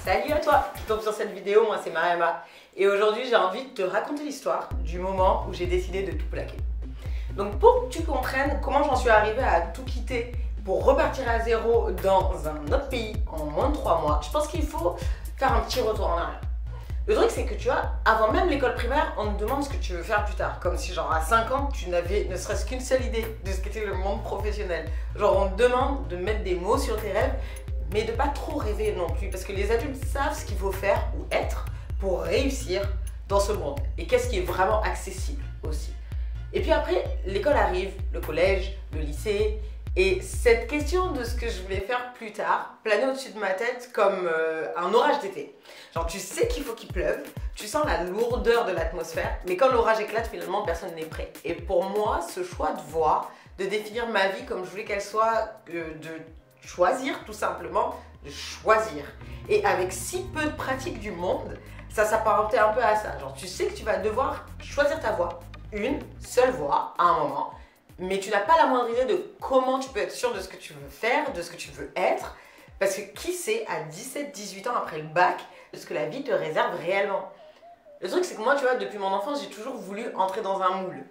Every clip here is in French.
Salut à toi qui tombe sur cette vidéo, moi c'est Mariama et aujourd'hui j'ai envie de te raconter l'histoire du moment où j'ai décidé de tout plaquer. Donc pour que tu comprennes comment j'en suis arrivée à tout quitter pour repartir à zéro dans un autre pays en moins de 3 mois, je pense qu'il faut faire un petit retour en arrière. Le truc c'est que tu vois, avant même l'école primaire, on te demande ce que tu veux faire plus tard. Comme si genre à 5 ans, tu n'avais ne serait-ce qu'une seule idée de ce qu'était le monde professionnel. Genre on te demande de mettre des mots sur tes rêves, mais de pas trop rêver non plus. Parce que les adultes savent ce qu'il faut faire ou être pour réussir dans ce monde. Et qu'est-ce qui est vraiment accessible aussi. Et puis après, l'école arrive, le collège, le lycée. Et cette question de ce que je voulais faire plus tard planait au-dessus de ma tête comme un orage d'été. Genre tu sais qu'il faut qu'il pleuve, tu sens la lourdeur de l'atmosphère, mais quand l'orage éclate, finalement personne n'est prêt. Et pour moi, ce choix de voie, de définir ma vie comme je voulais qu'elle soit, de choisir tout simplement, de choisir. Et avec si peu de pratique du monde, ça s'apparentait un peu à ça. Genre tu sais que tu vas devoir choisir ta voie, une seule voie à un moment, mais tu n'as pas la moindre idée de comment tu peux être sûr de ce que tu veux faire, de ce que tu veux être. Parce que qui sait à 17-18 ans après le bac, de ce que la vie te réserve réellement. Le truc c'est que moi tu vois, depuis mon enfance, j'ai toujours voulu entrer dans un moule.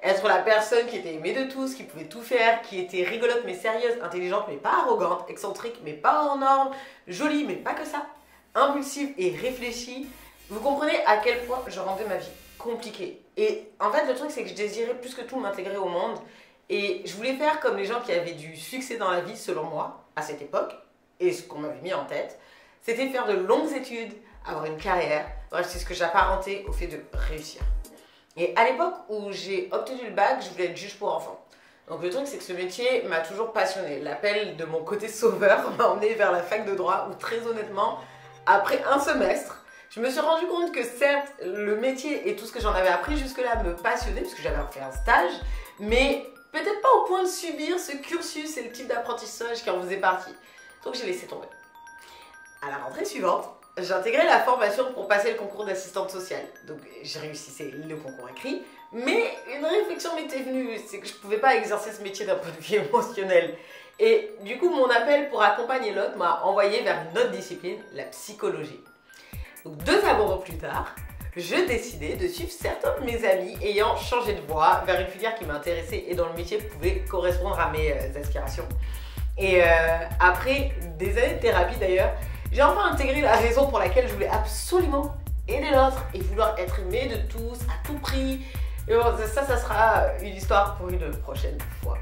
Être la personne qui était aimée de tous, qui pouvait tout faire, qui était rigolote mais sérieuse, intelligente mais pas arrogante, excentrique mais pas hors norme, jolie mais pas que ça, impulsive et réfléchie. Vous comprenez à quel point je rendais ma vie compliquée. Et en fait le truc c'est que je désirais plus que tout m'intégrer au monde et je voulais faire comme les gens qui avaient du succès dans la vie selon moi à cette époque et ce qu'on m'avait mis en tête, c'était faire de longues études, avoir une carrière, bref c'est ce que j'apparentais au fait de réussir. Et à l'époque où j'ai obtenu le bac, je voulais être juge pour enfants. Donc le truc c'est que ce métier m'a toujours passionné. L'appel de mon côté sauveur m'a emmené vers la fac de droit où très honnêtement, après un semestre, je me suis rendu compte que certes, le métier et tout ce que j'en avais appris jusque-là me passionnait parce que j'avais fait un stage, mais peut-être pas au point de subir ce cursus et le type d'apprentissage qui en faisait partie. Donc j'ai laissé tomber. À la rentrée suivante, j'ai intégré la formation pour passer le concours d'assistante sociale. Donc j'ai réussi le concours écrit, mais une réflexion m'était venue, c'est que je ne pouvais pas exercer ce métier d'un point de vue émotionnel. Et du coup, mon appel pour accompagner l'autre m'a envoyé vers une autre discipline, la psychologie. Donc 2 abandons plus tard, je décidai de suivre certains de mes amis ayant changé de voie vers une filière qui m'intéressait et dont le métier pouvait correspondre à mes aspirations. Et après des années de thérapie d'ailleurs, j'ai enfin intégré la raison pour laquelle je voulais absolument aider l'autre et vouloir être aimé de tous à tout prix. Et bon, ça sera une histoire pour une prochaine fois.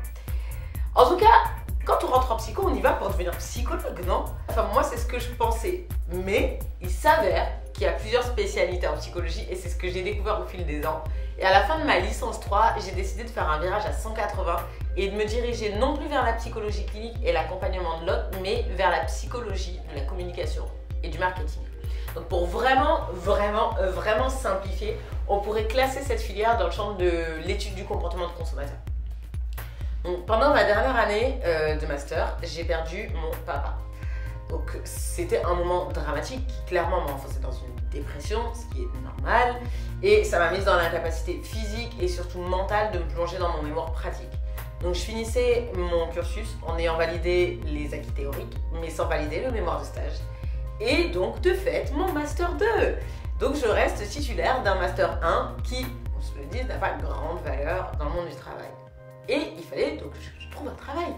En tout cas, quand on rentre en psycho, on y va pour devenir psychologue, non? Enfin, moi, c'est ce que je pensais. Mais il s'avère qu'il y a plusieurs spécialités en psychologie et c'est ce que j'ai découvert au fil des ans. Et à la fin de ma licence 3, j'ai décidé de faire un virage à 180 et de me diriger non plus vers la psychologie clinique et l'accompagnement de l'autre, mais vers la psychologie de la communication et du marketing. Donc pour vraiment simplifier, on pourrait classer cette filière dans le champ de l'étude du comportement de consommateur. Donc, pendant ma dernière année de master, j'ai perdu mon papa. Donc c'était un moment dramatique qui clairement m'a enfoncé dans une dépression, ce qui est normal, et ça m'a mise dans l'incapacité physique et surtout mentale de me plonger dans mon mémoire pratique. Donc je finissais mon cursus en ayant validé les acquis théoriques, mais sans valider le mémoire de stage. Et donc de fait, mon master 2. Donc je reste titulaire d'un master 1 qui, on se le dit, n'a pas grande valeur dans le monde du travail. Et il fallait donc que je trouve un travail.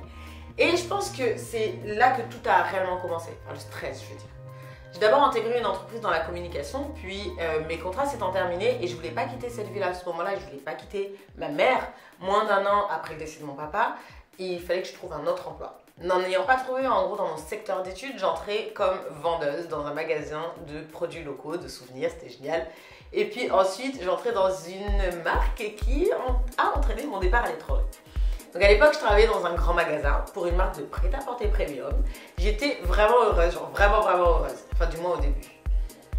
Et je pense que c'est là que tout a réellement commencé, enfin le stress je veux dire. J'ai d'abord intégré une entreprise dans la communication, puis mes contrats s'étant terminés et je voulais pas quitter cette ville à ce moment-là, je voulais pas quitter ma mère moins d'1 an après le décès de mon papa, et il fallait que je trouve un autre emploi. N'en ayant pas trouvé en gros dans mon secteur d'études, j'entrais comme vendeuse dans un magasin de produits locaux, de souvenirs, c'était génial. Et puis ensuite j'entrais dans une marque qui a entraîné mon départ à l'étranger. Donc à l'époque, je travaillais dans un grand magasin pour une marque de prêt-à-porter premium. J'étais vraiment heureuse, genre vraiment heureuse, enfin du moins au début.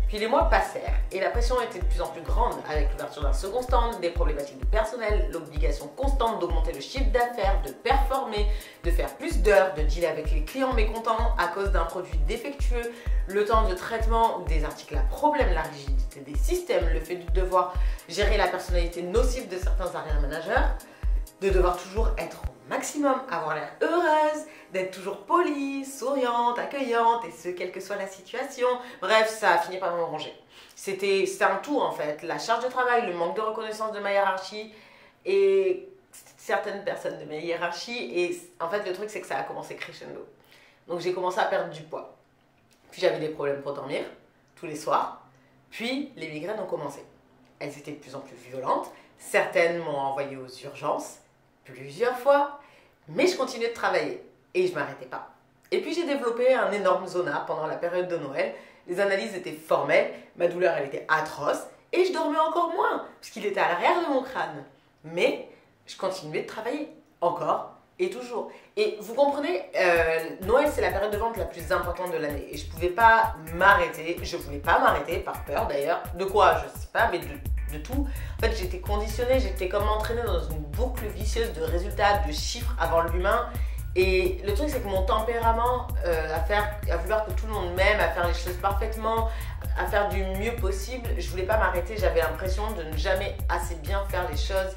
Puis les mois passèrent et la pression était de plus en plus grande avec l'ouverture d'un second stand, des problématiques de personnel, l'obligation constante d'augmenter le chiffre d'affaires, de performer, de faire plus d'heures, de dealer avec les clients mécontents à cause d'un produit défectueux, le temps de traitement ou des articles à problème, la rigidité des systèmes, le fait de devoir gérer la personnalité nocive de certains arrière managers, de devoir toujours être maximum, avoir l'air heureuse, d'être toujours polie, souriante, accueillante, et ce, quelle que soit la situation. Bref, ça a fini par me ranger. C'était un tout en fait, la charge de travail, le manque de reconnaissance de ma hiérarchie, et certaines personnes de ma hiérarchie, et en fait le truc c'est que ça a commencé crescendo. Donc j'ai commencé à perdre du poids. Puis j'avais des problèmes pour dormir, tous les soirs, puis les migraines ont commencé. Elles étaient de plus en plus violentes, certaines m'ont envoyée aux urgences, plusieurs fois, mais je continuais de travailler et je ne m'arrêtais pas. Et puis j'ai développé un énorme zona pendant la période de Noël. Les analyses étaient formelles, ma douleur elle était atroce et je dormais encore moins puisqu'il était à l'arrière de mon crâne. Mais je continuais de travailler, encore et toujours. Et vous comprenez, Noël c'est la période de vente la plus importante de l'année et je ne pouvais pas m'arrêter, je ne voulais pas m'arrêter par peur d'ailleurs. De quoi? Je ne sais pas, mais de tout. En fait, j'étais conditionnée, j'étais comme entraînée dans une boucle vicieuse de résultats, de chiffres avant l'humain. Et le truc, c'est que mon tempérament à vouloir que tout le monde m'aime, à faire les choses parfaitement, à faire du mieux possible, je voulais pas m'arrêter. J'avais l'impression de ne jamais assez bien faire les choses,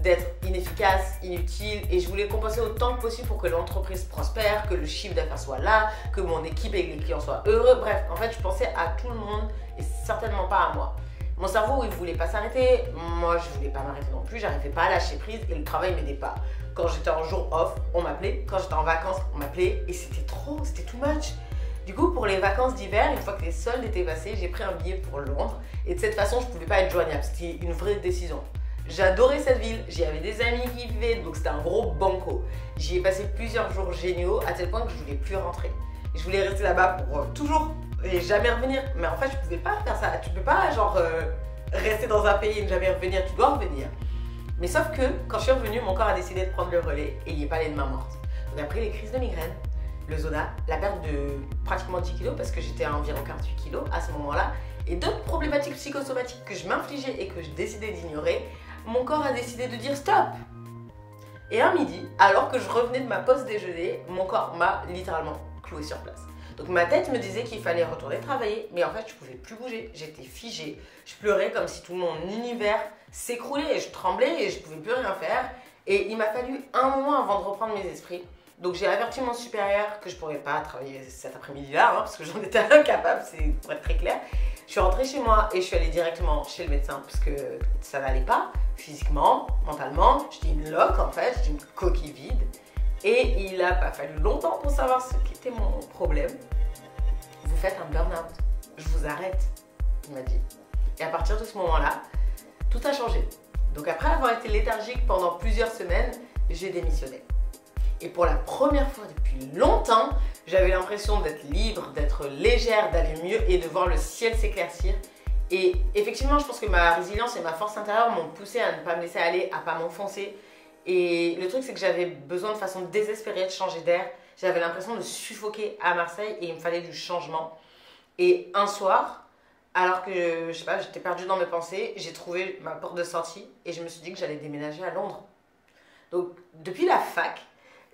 d'être inefficace, inutile. Et je voulais compenser autant que possible pour que l'entreprise prospère, que le chiffre d'affaires soit là, que mon équipe et les clients soient heureux. Bref, en fait, je pensais à tout le monde et certainement pas à moi. Mon cerveau, il ne voulait pas s'arrêter. Moi, je ne voulais pas m'arrêter non plus. J'arrivais pas à lâcher prise et le travail ne m'aidait pas. Quand j'étais en jour off, on m'appelait. Quand j'étais en vacances, on m'appelait. Et c'était too much. Du coup, pour les vacances d'hiver, une fois que les soldes étaient passés, j'ai pris un billet pour Londres. Et de cette façon, je ne pouvais pas être joignable. C'était une vraie décision. J'adorais cette ville. J'y avais des amis qui y vivaient. Donc, c'était un gros banco. J'y ai passé plusieurs jours géniaux à tel point que je ne voulais plus rentrer. Et je voulais rester là-bas pour toujours. Et jamais revenir. Mais en fait, je pouvais pas faire ça. Tu peux pas, genre, rester dans un pays et ne jamais revenir. Tu dois revenir. Mais sauf que, quand je suis revenue, mon corps a décidé de prendre le relais et il n'y est pas allé de main morte. On a pris les crises de migraine, le zona, la perte de pratiquement 10 kilos parce que j'étais à environ 48 kilos à ce moment-là, et d'autres problématiques psychosomatiques que je m'infligeais et que je décidais d'ignorer. Mon corps a décidé de dire stop. Et un midi, alors que je revenais de ma pause déjeuner, mon corps m'a littéralement cloué sur place. Donc ma tête me disait qu'il fallait retourner travailler, mais en fait je pouvais plus bouger, j'étais figée, je pleurais comme si tout mon univers s'écroulait et je tremblais et je pouvais plus rien faire. Et il m'a fallu un moment avant de reprendre mes esprits. Donc j'ai averti mon supérieur que je pourrais pas travailler cet après-midi-là, parce que j'en étais incapable, c'est pour être très clair. Je suis rentrée chez moi et je suis allée directement chez le médecin parce que ça n'allait pas, physiquement, mentalement. J'étais une loque en fait, j'étais une coquille vide. Et il n'a pas fallu longtemps pour savoir ce qui était mon problème. Vous faites un burn-out, je vous arrête, il m'a dit. Et à partir de ce moment-là, tout a changé. Donc après avoir été léthargique pendant plusieurs semaines, j'ai démissionné. Et pour la première fois depuis longtemps, j'avais l'impression d'être libre, d'être légère, d'aller mieux et de voir le ciel s'éclaircir. Et effectivement, je pense que ma résilience et ma force intérieure m'ont poussé à ne pas me laisser aller, à ne pas m'enfoncer. Et le truc, c'est que j'avais besoin de façon désespérée de changer d'air. J'avais l'impression de suffoquer à Marseille et il me fallait du changement. Et un soir, alors que, je sais pas, j'étais perdue dans mes pensées, j'ai trouvé ma porte de sortie et je me suis dit que j'allais déménager à Londres. Donc, depuis la fac,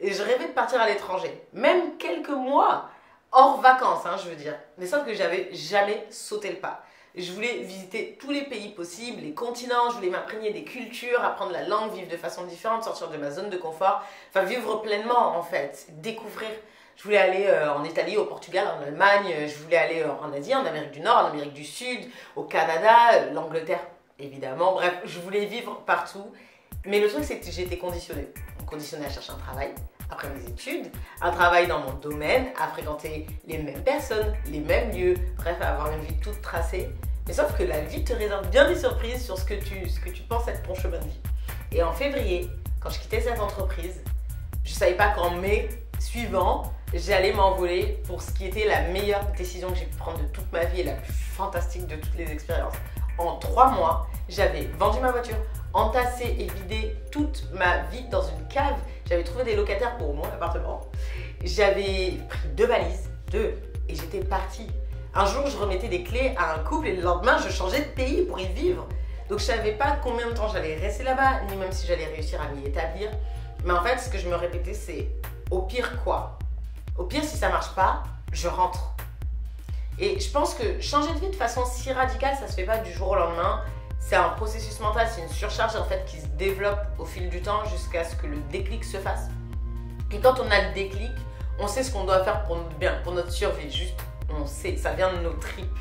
je rêvais de partir à l'étranger. Même quelques mois, hors vacances, je veux dire. Mais sauf que j'avais jamais sauté le pas. Je voulais visiter tous les pays possibles, les continents, je voulais m'imprégner des cultures, apprendre la langue, vivre de façon différente, sortir de ma zone de confort, enfin vivre pleinement en fait, découvrir. Je voulais aller en Italie, au Portugal, en Allemagne, je voulais aller en Asie, en Amérique du Nord, en Amérique du Sud, au Canada, l'Angleterre évidemment, bref, je voulais vivre partout. Mais le truc c'est que j'étais conditionnée à chercher un travail, après mes études, un travail dans mon domaine, à fréquenter les mêmes personnes, les mêmes lieux, bref, à avoir une vie toute tracée. Mais sauf que la vie te réserve bien des surprises sur ce que tu penses être ton chemin de vie. Et en février, quand je quittais cette entreprise, je ne savais pas qu'en mai suivant, j'allais m'envoler pour ce qui était la meilleure décision que j'ai pu prendre de toute ma vie et la plus fantastique de toutes les expériences. En 3 mois, j'avais vendu ma voiture, entassé et vidé toute ma vie dans une cave. J'avais trouvé des locataires pour mon appartement. J'avais pris 2 valises, et j'étais partie. Un jour, je remettais des clés à un couple et le lendemain, je changeais de pays pour y vivre. Donc, je ne savais pas combien de temps j'allais rester là-bas, ni même si j'allais réussir à m'y établir. Mais en fait, ce que je me répétais, c'est au pire quoi? Au pire, si ça ne marche pas, je rentre. Et je pense que changer de vie de façon si radicale, ça ne se fait pas du jour au lendemain. c'est un processus mental, c'est une surcharge en fait qui se développe au fil du temps jusqu'à ce que le déclic se fasse. Et quand on a le déclic, on sait ce qu'on doit faire pour notre bien, pour notre survie, juste on sait, ça vient de nos tripes.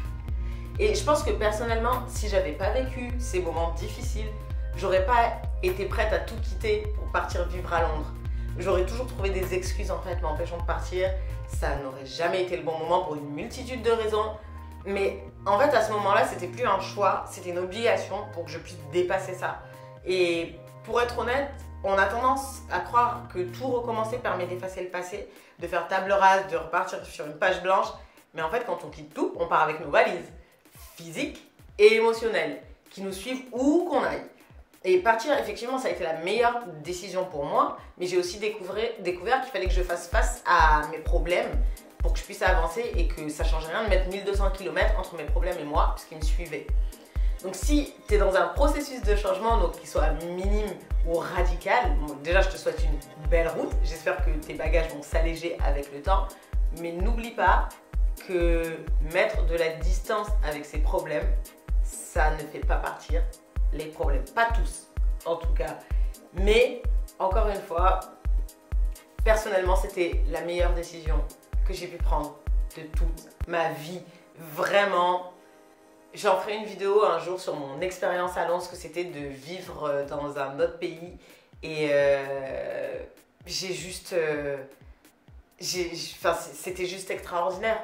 Et je pense que personnellement, si j'avais pas vécu ces moments difficiles, j'aurais pas été prête à tout quitter pour partir vivre à Londres. J'aurais toujours trouvé des excuses en fait m'empêchant de partir. Ça n'aurait jamais été le bon moment pour une multitude de raisons. Mais en fait, à ce moment-là, c'était plus un choix, c'était une obligation pour que je puisse dépasser ça. Et pour être honnête, on a tendance à croire que tout recommencer permet d'effacer le passé, de faire table rase, de repartir sur une page blanche. Mais en fait, quand on quitte tout, on part avec nos valises physiques et émotionnelles qui nous suivent où qu'on aille. Et partir, effectivement, ça a été la meilleure décision pour moi, mais j'ai aussi découvert qu'il fallait que je fasse face à mes problèmes pour que je puisse avancer et que ça ne change rien de mettre 1200 km entre mes problèmes et moi, puisqu'ils me suivaient. Donc si tu es dans un processus de changement, donc qu'il soit minime ou radical, bon, déjà je te souhaite une belle route, j'espère que tes bagages vont s'alléger avec le temps, mais n'oublie pas que mettre de la distance avec ses problèmes, ça ne fait pas partir les problèmes, pas tous en tout cas, mais encore une fois, personnellement c'était la meilleure décision que j'ai pu prendre de toute ma vie, vraiment. J'en ferai une vidéo un jour sur mon expérience à Londres, ce que c'était de vivre dans un autre pays et c'était juste extraordinaire.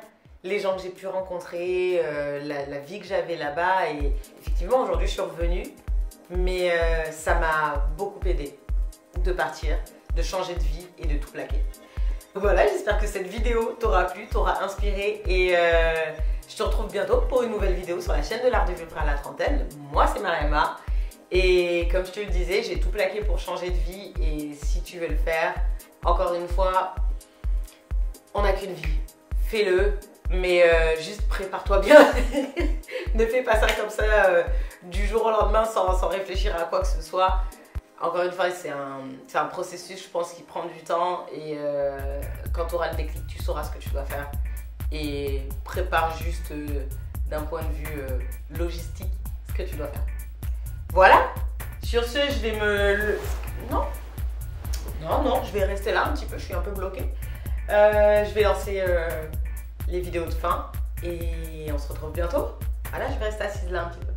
Les gens que j'ai pu rencontrer, la vie que j'avais là-bas et effectivement aujourd'hui je suis revenue, mais ça m'a beaucoup aidé de partir, de changer de vie et de tout plaquer. Voilà, j'espère que cette vidéo t'aura plu, t'aura inspiré et je te retrouve bientôt pour une nouvelle vidéo sur la chaîne de l'art de vivre à la trentaine. Moi c'est Mariama et comme je te le disais, j'ai tout plaqué pour changer de vie et si tu veux le faire, encore une fois, on n'a qu'une vie, fais-le. Mais juste prépare-toi bien, ne fais pas ça comme ça du jour au lendemain sans réfléchir à quoi que ce soit. Encore une fois, c'est un processus, je pense, qui prend du temps et quand tu auras le déclic, tu sauras ce que tu dois faire. Et prépare juste d'un point de vue logistique ce que tu dois faire. Voilà, sur ce, je vais Non, je vais rester là un petit peu, je suis un peu bloquée. Je vais lancer les vidéos de fin et on se retrouve bientôt. Voilà, je vais rester assise là un petit peu.